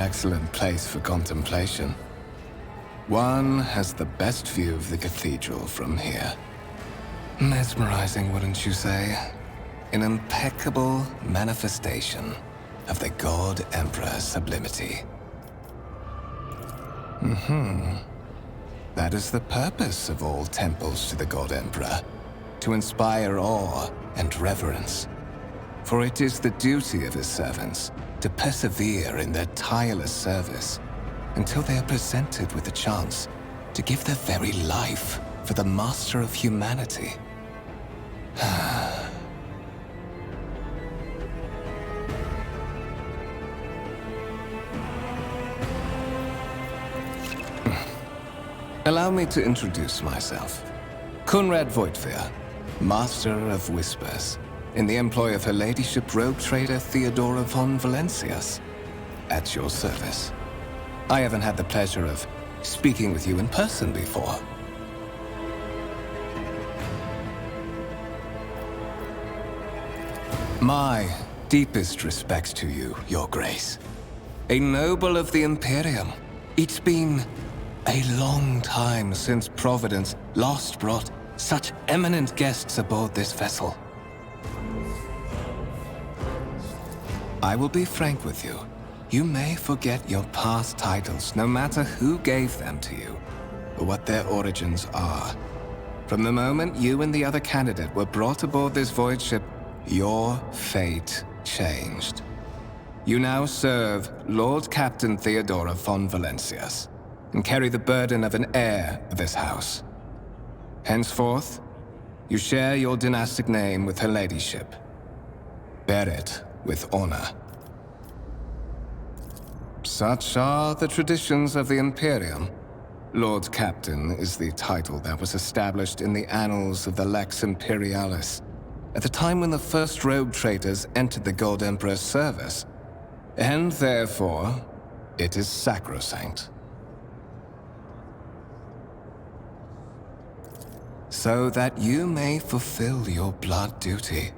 excellent place for contemplation. One has the best view of the cathedral from here. Mesmerizing, wouldn't you say? An impeccable manifestation of the God Emperor's sublimity. That is the purpose of all temples to the God Emperor, to inspire awe and reverence. For it is the duty of his servants to persevere in their tireless service until they are presented with the chance to give their very life for the master of humanity. Allow me to introduce myself. Conrad Voigtveer, Master of Whispers, in the employ of Her Ladyship Rogue Trader Theodora von Valancius, at your service. I haven't had the pleasure of speaking with you in person before. My deepest respects to you, Your Grace. A noble of the Imperium. It's been a long time since Providence last brought such eminent guests aboard this vessel. I will be frank with you. You may forget your past titles, no matter who gave them to you, or what their origins are. From the moment you and the other candidate were brought aboard this voyage ship, your fate changed. You now serve Lord Captain Theodora von Valancius, and carry the burden of an heir of this house. Henceforth, you share your dynastic name with Her Ladyship. Bear it with honor. Such are the traditions of the Imperium. Lord Captain is the title that was established in the annals of the Lex Imperialis at the time when the first rogue traders entered the God Emperor's service, and therefore, it is sacrosanct. So that you may fulfill your blood duty.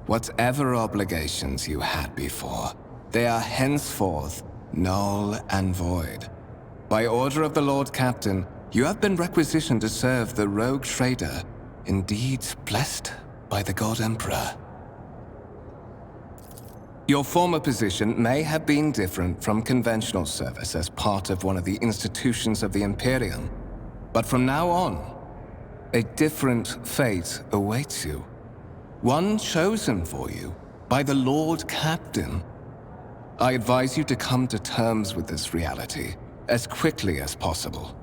Whatever obligations you had before, they are henceforth null and void. By order of the Lord Captain, you have been requisitioned to serve the rogue trader, indeed blessed by the God Emperor. Your former position may have been different from conventional service as part of one of the institutions of the Imperium, but from now on, a different fate awaits you. One chosen for you by the Lord Captain. I advise you to come to terms with this reality as quickly as possible.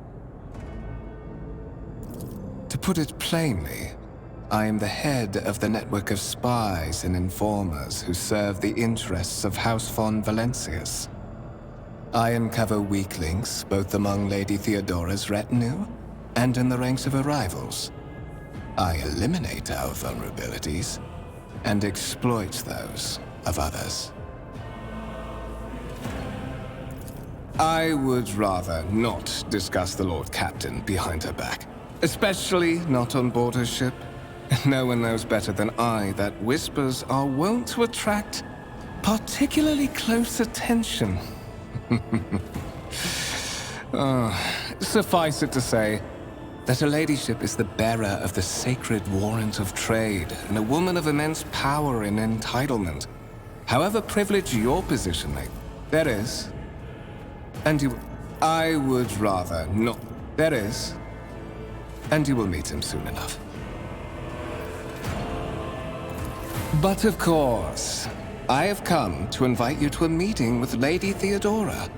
To put it plainly, I am the head of the network of spies and informers who serve the interests of House von Valancius. I uncover weak links both among Lady Theodora's retinue and in the ranks of her rivals. I eliminate our vulnerabilities and exploit those of others. I would rather not discuss the Lord Captain behind her back, especially not on board her ship. No one knows better than I that whispers are wont to attract particularly close attention. Suffice it to say that Her Ladyship is the bearer of the sacred warrant of trade and a woman of immense power and entitlement. However privileged your position may, there is. And you... I would rather not. There is. And you will meet him soon enough. But of course, I have come to invite you to a meeting with Lady Theodora.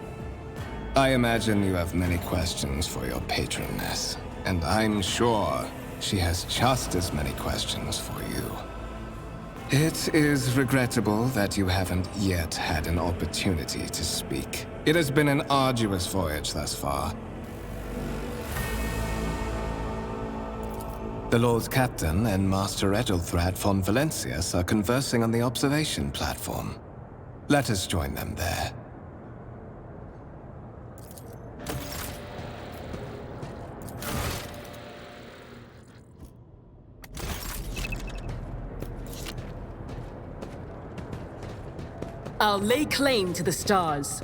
I imagine you have many questions for your patroness, and I'm sure she has just as many questions for you. It is regrettable that you haven't yet had an opportunity to speak. It has been an arduous voyage thus far. The Lord Captain and Master Ethelthrad von Valancius are conversing on the observation platform. Let us join them there. I'll lay claim to the stars.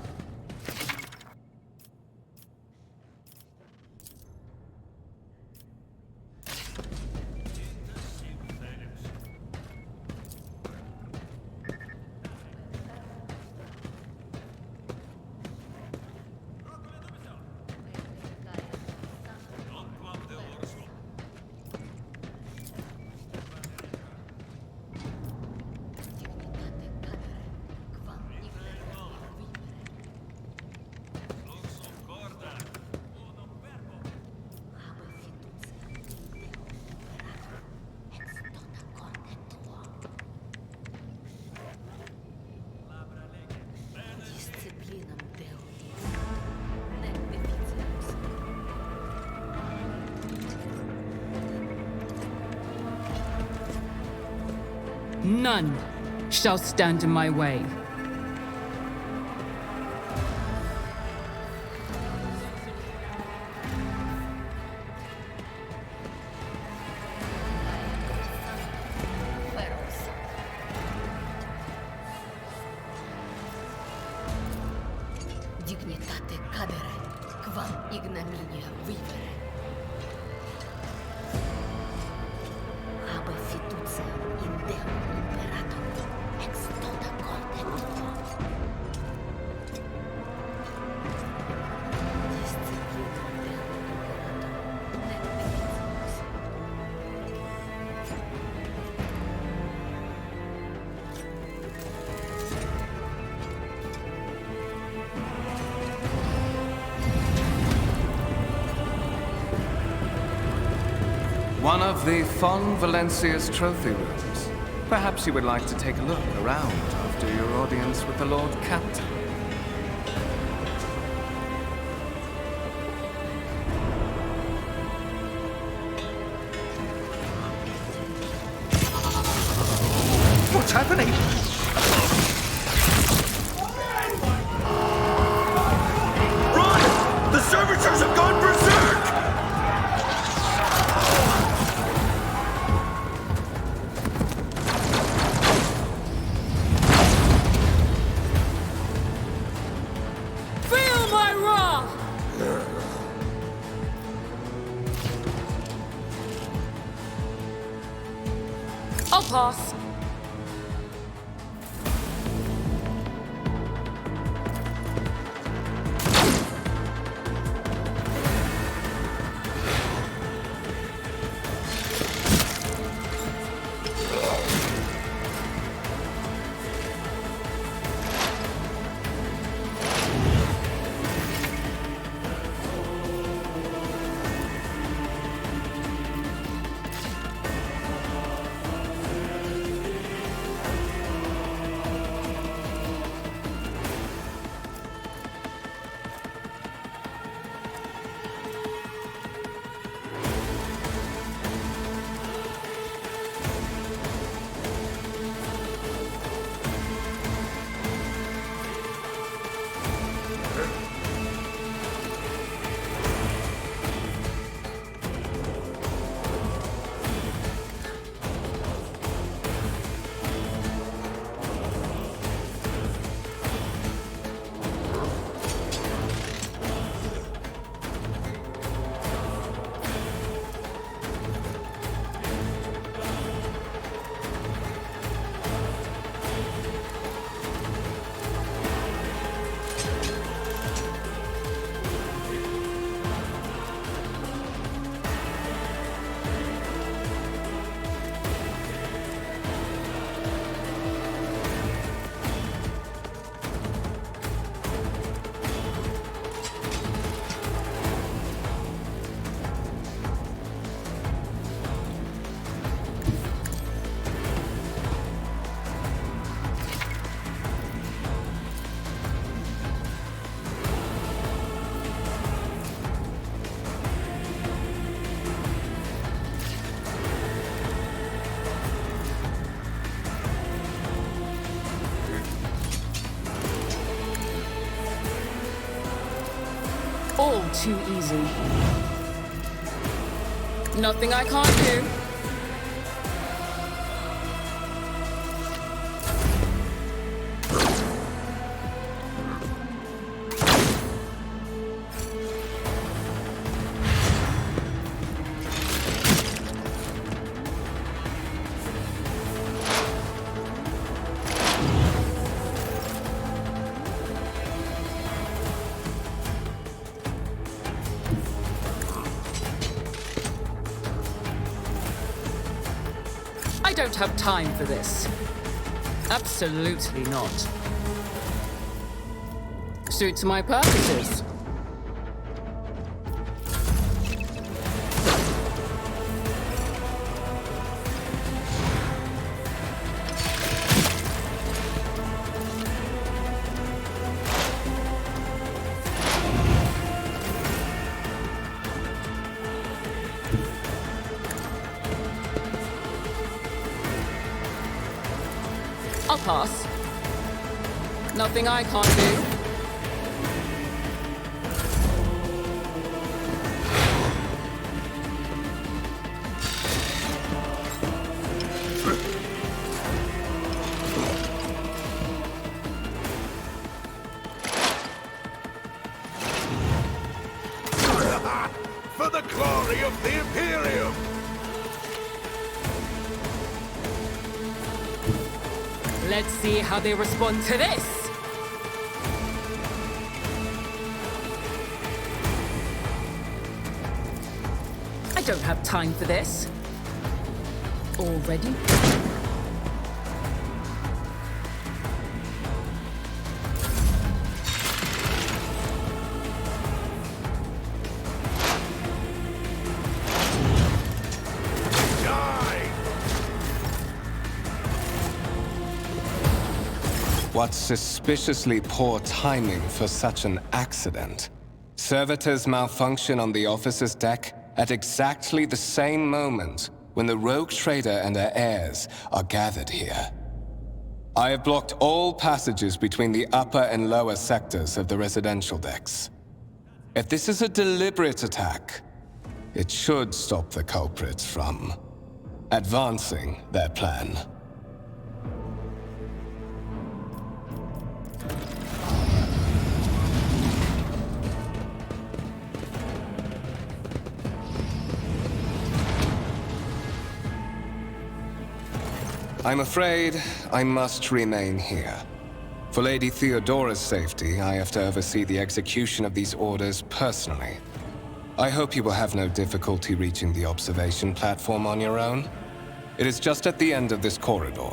None shall stand in my way. Dignitate cadere, quam ignominia vivere. Habă fiducia in Deum imperator, ex tota corte tuo. Disciplina Deum imperator, nec benedimus. One of the fond Valancius trophy rooms. Perhaps you would like to take a look around after your audience with the Lord Captain. What's happening? Run! The servitors have gone berserk! Feel my wrath! I'll pass. All too easy. Nothing I can't do. I don't have time for this. Absolutely not. Suits my purposes. pass. Nothing I can't do. For the glory of the Imperium! Let's see how they respond to this. I don't have time for this. Already? What suspiciously poor timing for such an accident. Servitors malfunction on the officer's deck at exactly the same moment when the rogue trader and her heirs are gathered here. I have blocked all passages between the upper and lower sectors of the residential decks. If this is a deliberate attack, it should stop the culprits from advancing their plan. I'm afraid I must remain here. For Lady Theodora's safety, I have to oversee the execution of these orders personally. I hope you will have no difficulty reaching the observation platform on your own. It is just at the end of this corridor.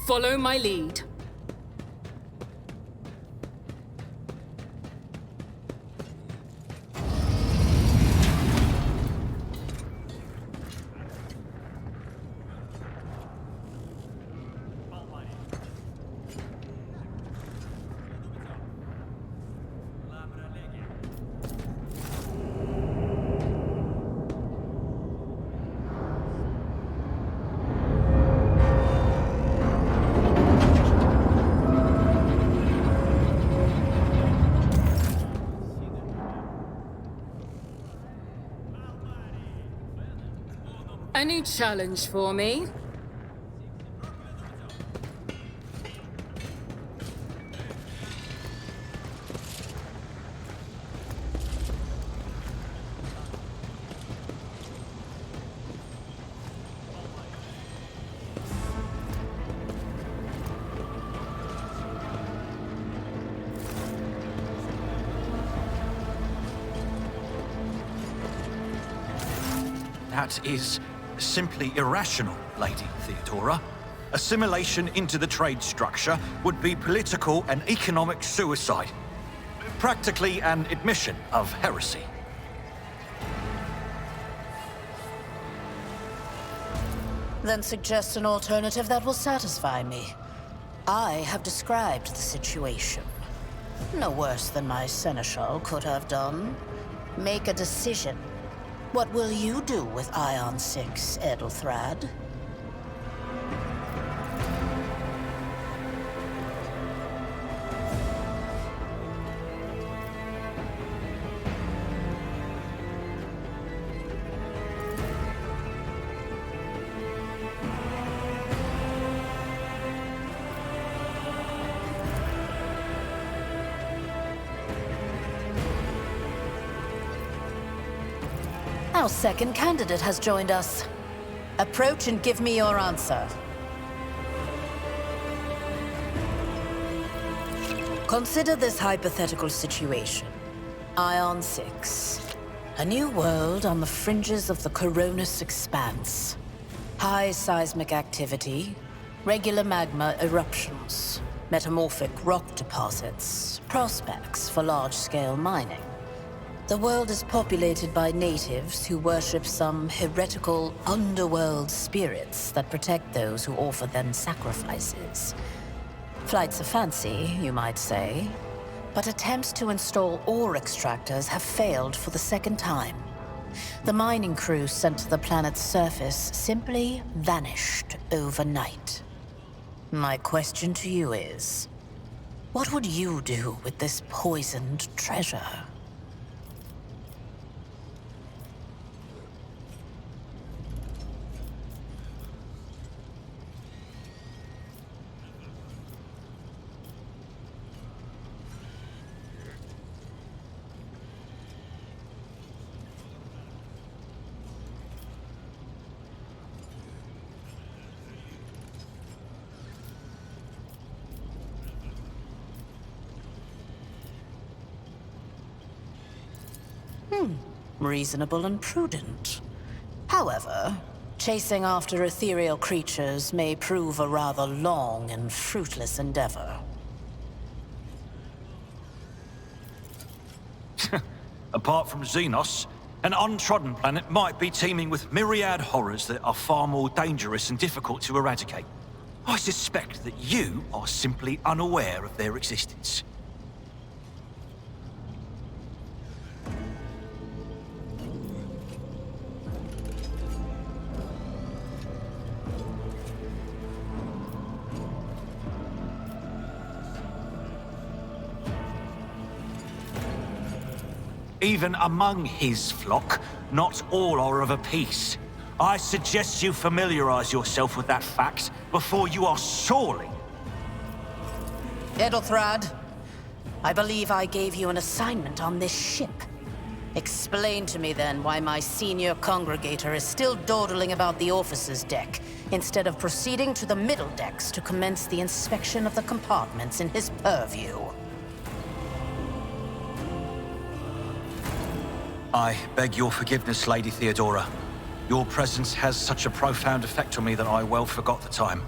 Follow my lead. Any challenge for me? That is simply irrational, Lady Theodora. Assimilation into the trade structure would be political and economic suicide. Practically an admission of heresy. Then suggest an alternative that will satisfy me. I have described the situation. No worse than my seneschal could have done. Make a decision. What will you do with Ion 6, Edelthrad? Our second candidate has joined us. Approach and give me your answer. Consider this hypothetical situation. Ion 6. A new world on the fringes of the Coronis expanse. High seismic activity, regular magma eruptions, metamorphic rock deposits, prospects for large-scale mining. The world is populated by natives who worship some heretical underworld spirits that protect those who offer them sacrifices. Flights of fancy, you might say, but attempts to install ore extractors have failed for the second time. The mining crew sent to the planet's surface simply vanished overnight. My question to you is, what would you do with this poisoned treasure? Reasonable and prudent. However, chasing after ethereal creatures may prove a rather long and fruitless endeavor. Apart from Xenos, an untrodden planet might be teeming with myriad horrors that are far more dangerous and difficult to eradicate. I suspect that you are simply unaware of their existence. Even among his flock, not all are of a piece. I suggest you familiarize yourself with that fact before you are sorely... Edelthrad, I believe I gave you an assignment on this ship. Explain to me then why my senior congregator is still dawdling about the officer's deck, instead of proceeding to the middle decks to commence the inspection of the compartments in his purview. I beg your forgiveness, Lady Theodora. Your presence has such a profound effect on me that I well forgot the time.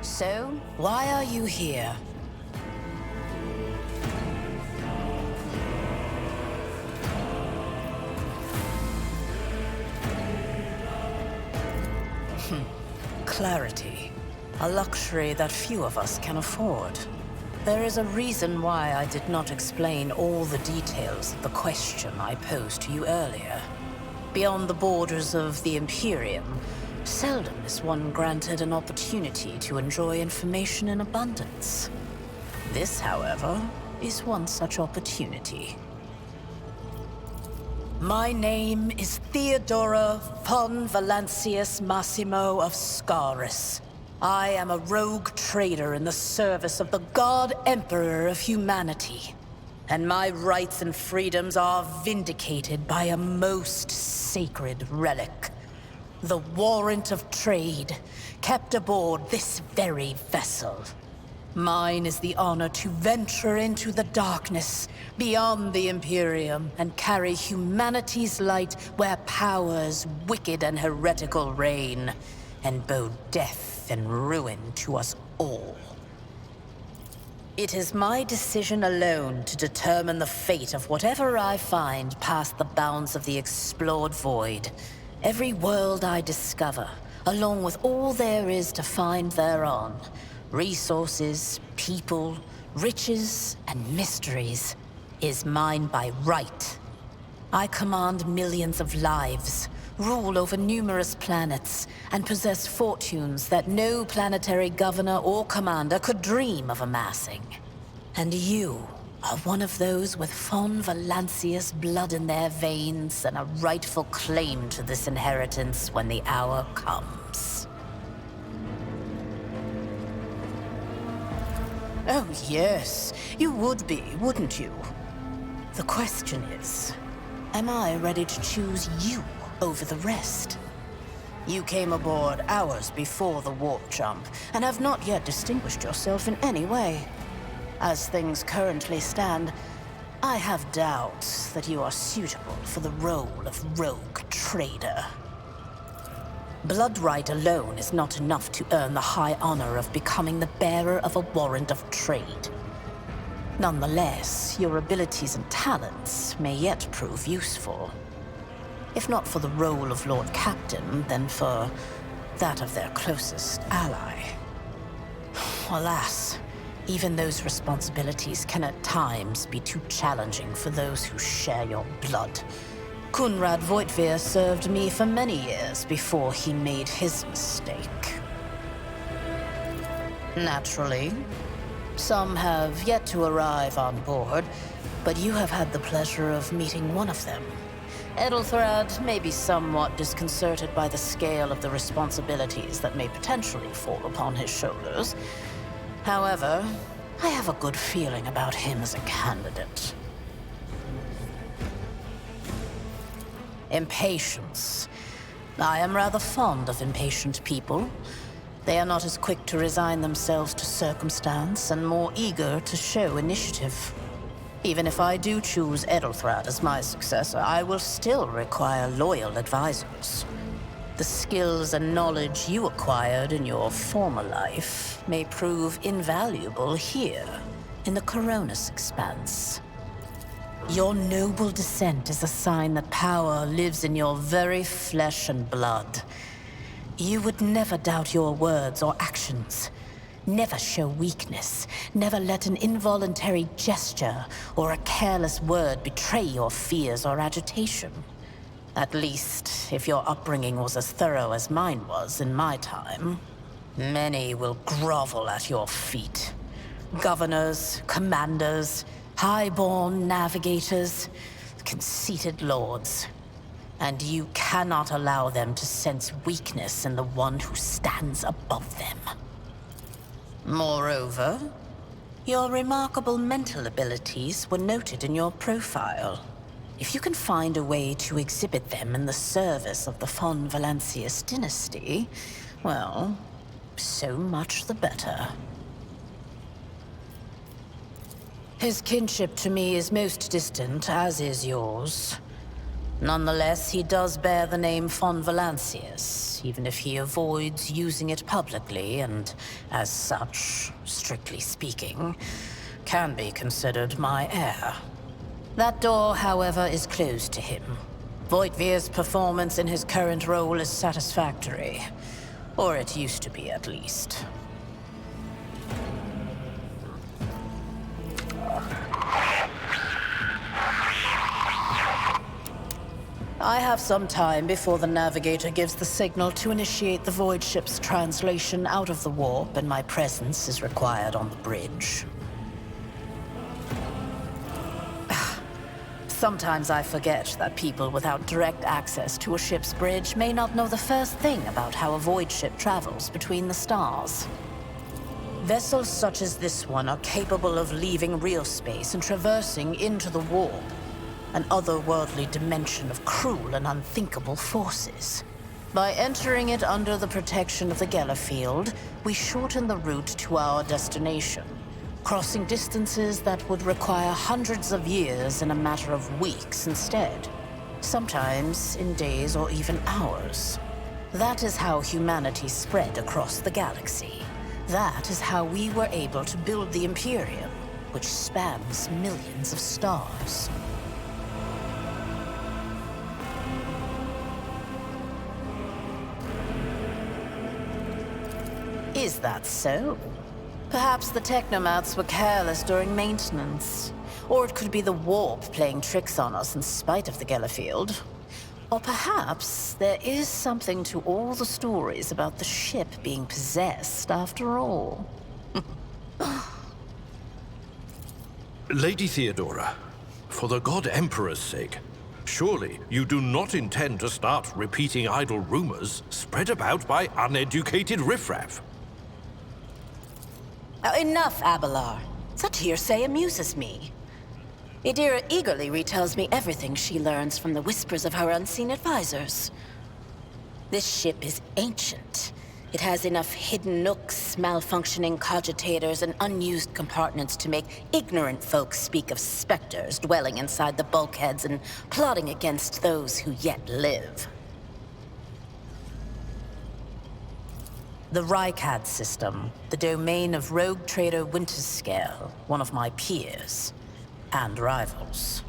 So, why are you here? Clarity. A luxury that few of us can afford. There is a reason why I did not explain all the details of the question I posed to you earlier. Beyond the borders of the Imperium, seldom is one granted an opportunity to enjoy information in abundance. This, however, is one such opportunity. My name is Theodora von Valancius Massimo of Scaris. I am a rogue trader in the service of the God Emperor of humanity. And my rights and freedoms are vindicated by a most sacred relic. The warrant of trade, kept aboard this very vessel. Mine is the honor to venture into the darkness, beyond the Imperium, and carry humanity's light where powers wicked and heretical reign, and bow death and ruin to us all. It is my decision alone to determine the fate of whatever I find past the bounds of the explored void. Every world I discover, along with all there is to find thereon, resources, people, riches, and mysteries, is mine by right. I command millions of lives, rule over numerous planets, and possess fortunes that no planetary governor or commander could dream of amassing. And you are one of those with von Valancius blood in their veins and a rightful claim to this inheritance when the hour comes. Oh, yes. You would be, wouldn't you? The question is, am I ready to choose you over the rest? You came aboard hours before the warp jump, and have not yet distinguished yourself in any way. As things currently stand, I have doubts that you are suitable for the role of rogue trader. Blood right alone is not enough to earn the high honor of becoming the bearer of a warrant of trade. Nonetheless, your abilities and talents may yet prove useful. If not for the role of Lord Captain, then for that of their closest ally. Alas, even those responsibilities can at times be too challenging for those who share your blood. Kunrad Voitvir served me for many years before he made his mistake. Naturally, some have yet to arrive on board, but you have had the pleasure of meeting one of them. Edelthrad may be somewhat disconcerted by the scale of the responsibilities that may potentially fall upon his shoulders. However, I have a good feeling about him as a candidate. Impatience. I am rather fond of impatient people. They are not as quick to resign themselves to circumstance and more eager to show initiative. Even if I do choose Edelthrad as my successor, I will still require loyal advisors. The skills and knowledge you acquired in your former life may prove invaluable here, in the Coronis Expanse. Your noble descent is a sign that power lives in your very flesh and blood. You would never doubt your words or actions. Never show weakness. Never let an involuntary gesture or a careless word betray your fears or agitation. At least, if your upbringing was as thorough as mine was in my time. Many will grovel at your feet. Governors, commanders, highborn navigators, conceited lords. And you cannot allow them to sense weakness in the one who stands above them. Moreover, your remarkable mental abilities were noted in your profile. If you can find a way to exhibit them in the service of the von Valancius dynasty, well, so much the better. His kinship to me is most distant, as is yours. Nonetheless, he does bear the name von Valancius, even if he avoids using it publicly, and as such, strictly speaking, can be considered my heir. That door, however, is closed to him. Voitvir's performance in his current role is satisfactory. Or it used to be, at least. I have some time before the navigator gives the signal to initiate the void ship's translation out of the warp, and my presence is required on the bridge. Sometimes I forget that people without direct access to a ship's bridge may not know the first thing about how a void ship travels between the stars. Vessels such as this one are capable of leaving real space and traversing into the warp, an otherworldly dimension of cruel and unthinkable forces. By entering it under the protection of the Gellerfield, we shorten the route to our destination, crossing distances that would require hundreds of years in a matter of weeks instead, sometimes in days or even hours. That is how humanity spread across the galaxy. That is how we were able to build the Imperium, which spans millions of stars. Is that so? Perhaps the technomats were careless during maintenance. Or it could be the warp playing tricks on us in spite of the Gellerfield. Or perhaps there is something to all the stories about the ship being possessed after all. Lady Theodora, for the God Emperor's sake, surely you do not intend to start repeating idle rumors spread about by uneducated riffraff. Enough, Abelard. Such hearsay amuses me. Idira eagerly retells me everything she learns from the whispers of her unseen advisors. This ship is ancient. It has enough hidden nooks, malfunctioning cogitators, and unused compartments to make ignorant folks speak of specters dwelling inside the bulkheads and plotting against those who yet live. The Rykad system, the domain of rogue trader Winterscale, one of my peers, and rivals.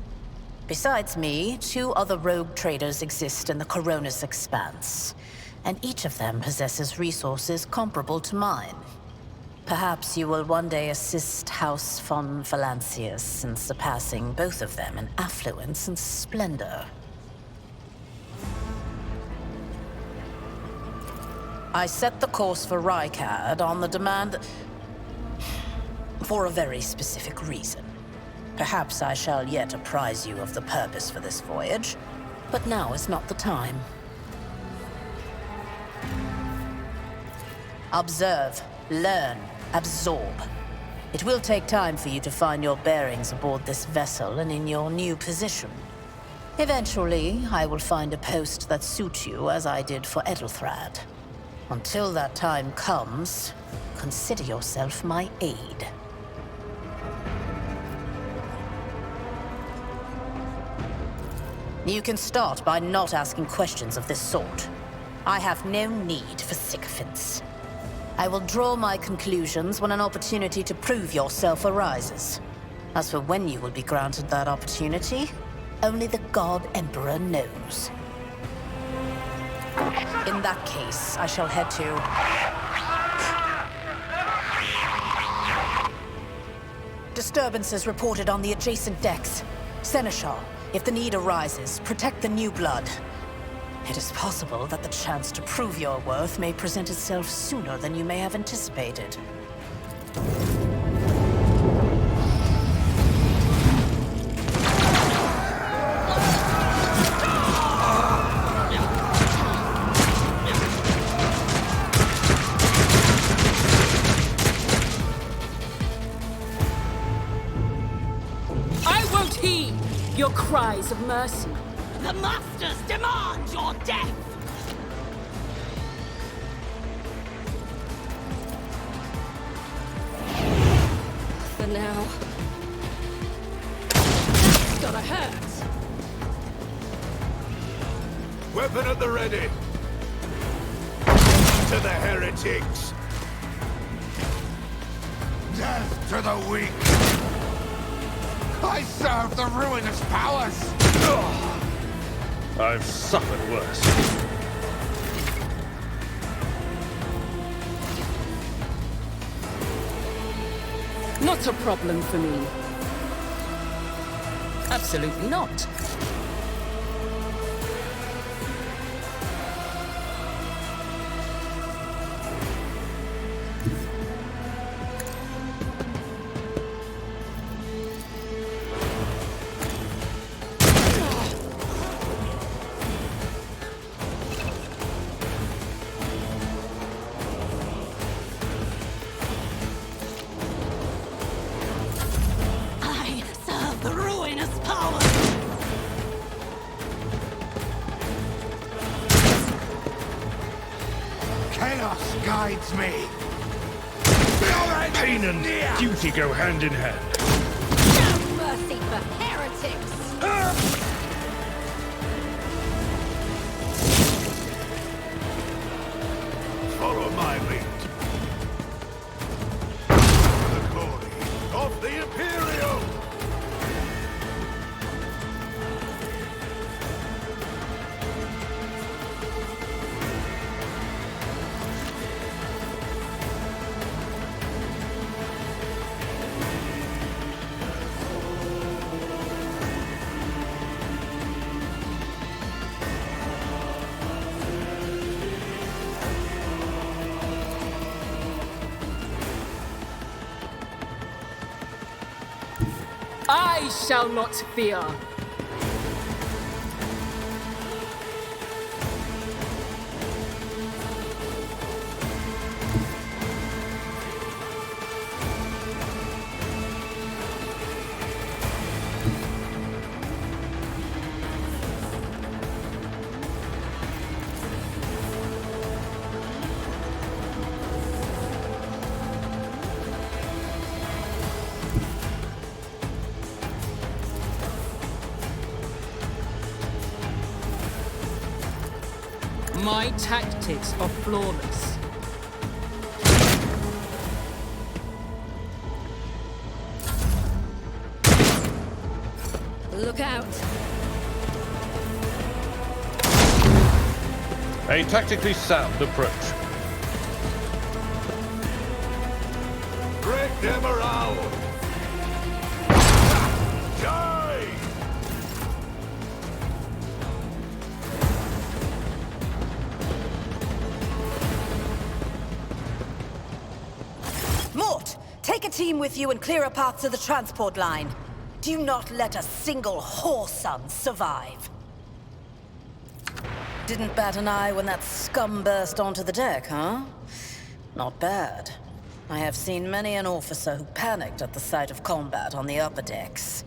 Besides me, 2 other rogue traders exist in the Coronis Expanse, and each of them possesses resources comparable to mine. Perhaps you will one day assist House von Valancius in surpassing both of them in affluence and splendor. I set the course for Rykad on the demand for a very specific reason. Perhaps I shall yet apprise you of the purpose for this voyage, but now is not the time. Observe, learn, absorb. It will take time for you to find your bearings aboard this vessel and in your new position. Eventually, I will find a post that suits you as I did for Edelthrad. Until that time comes, consider yourself my aide. You can start by not asking questions of this sort. I have no need for sycophants. I will draw my conclusions when an opportunity to prove yourself arises. As for when you will be granted that opportunity, only the God Emperor knows. In that case, I shall head to... Disturbances reported on the adjacent decks. Seneschal, if the need arises, protect the new blood. It is possible that the chance to prove your worth may present itself sooner than you may have anticipated. I won't heed your cries of mercy. The Masters demand your death! For now. Gotta hurt. Weapon at the ready. To the heretics. Death to the weak. I serve the ruinous powers. I've suffered worse. Not a problem for me. Absolutely not. I serve the ruinous powers! Chaos guides me. Pain and duty go hand in hand. No mercy for heretics! Follow my lead. The glory of the Imperium! I shall not fear. My tactics are flawless. Look out. A tactically sound approach. Break them around! Die! Mort, take a team with you and clear a path to the transport line. Do not let a single whoreson survive. Didn't bat an eye when that scum burst onto the deck, huh? Not bad. I have seen many an officer who panicked at the sight of combat on the upper decks.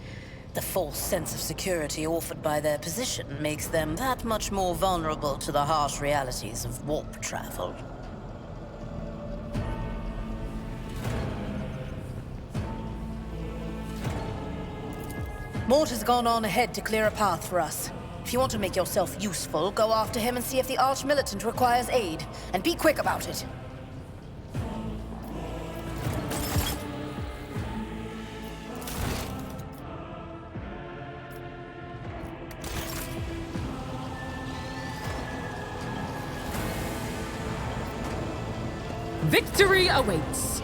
The false sense of security offered by their position makes them that much more vulnerable to the harsh realities of warp travel. Mort has gone on ahead to clear a path for us. If you want to make yourself useful, go after him and see if the Arch-Militant requires aid. And be quick about it. Victory awaits.